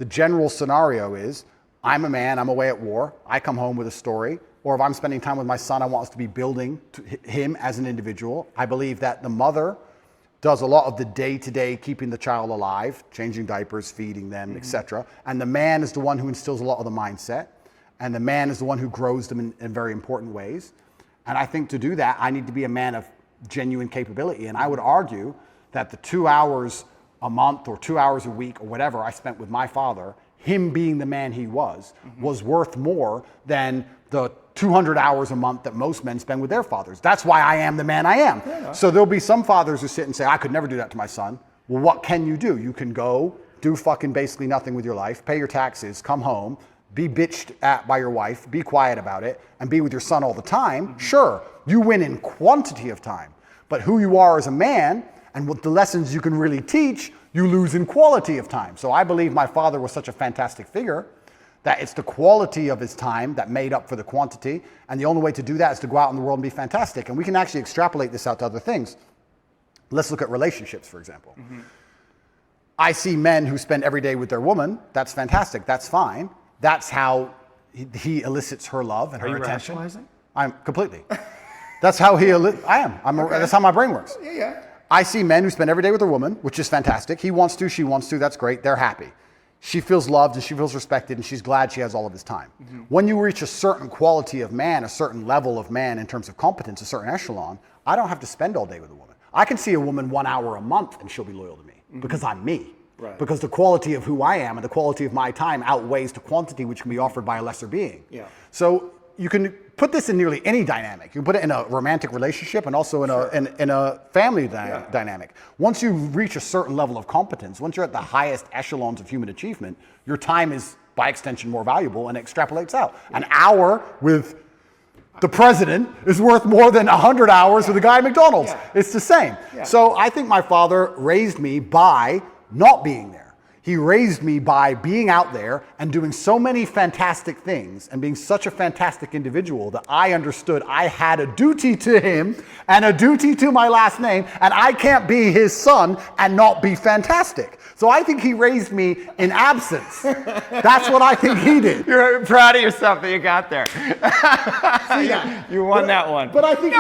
The general scenario is, I'm a man, I'm away at war, I come home with a story, or if I'm spending time with my son, I want us to be building him as an individual. I believe that the mother does a lot of the day-to-day keeping the child alive, changing diapers, feeding them, etc. And the man is the one who instills a lot of the mindset, and the man is the one who grows them in very important ways. And I think to do that, I need to be a man of genuine capability. And I would argue that the 2 hours a month or 2 hours a week or whatever I spent with my father, him being the man he was worth more than the 200 hours a month that most men spend with their fathers. That's why I am the man I am. Yeah. So there'll be some fathers who sit and say, I could never do that to my son. Well, what can you do? You can go do fucking basically nothing with your life, pay your taxes, come home, be bitched at by your wife, be quiet about it, and be with your son all the time. Sure, you win in quantity of time, but who you are as a man and what the lessons you can really teach, you lose in quality of time. So I believe my father was such a fantastic figure that it's the quality of his time that made up for the quantity. And the only way to do that is to go out in the world and be fantastic. And we can actually extrapolate this out to other things. Let's look at relationships, for example. I see men who spend every day with their woman. That's fantastic. That's fine. That's how he elicits her love and her attention. Are you rationalizing? I'm completely. That's how I am. Okay. That's how my brain works. Yeah. I see men who spend every day with their woman, which is fantastic. He wants to, she wants to, that's great. They're happy. She feels loved and she feels respected and she's glad she has all of his time. When you reach a certain quality of man, a certain level of man in terms of competence, a certain echelon, I don't have to spend all day with a woman. I can see a woman 1 hour a month and she'll be loyal to me because I'm me. Right. Because the quality of who I am and the quality of my time outweighs the quantity which can be offered by a lesser being. Yeah. So you can put this in nearly any dynamic. You can put it in a romantic relationship and also in a family dynamic. Once you reach a certain level of competence, once you're at the highest echelons of human achievement, your time is by extension more valuable and extrapolates out. An hour with the president is worth more than 100 hours with a guy at McDonald's. It's the same. So I think my father raised me by not being there. He raised me by being out there and doing so many fantastic things and being such a fantastic individual that I understood I had a duty to him and a duty to my last name, and I can't be his son and not be fantastic. So I think he raised me in absence. That's what I think he did. You're proud of yourself that you got there. You won that one. But I think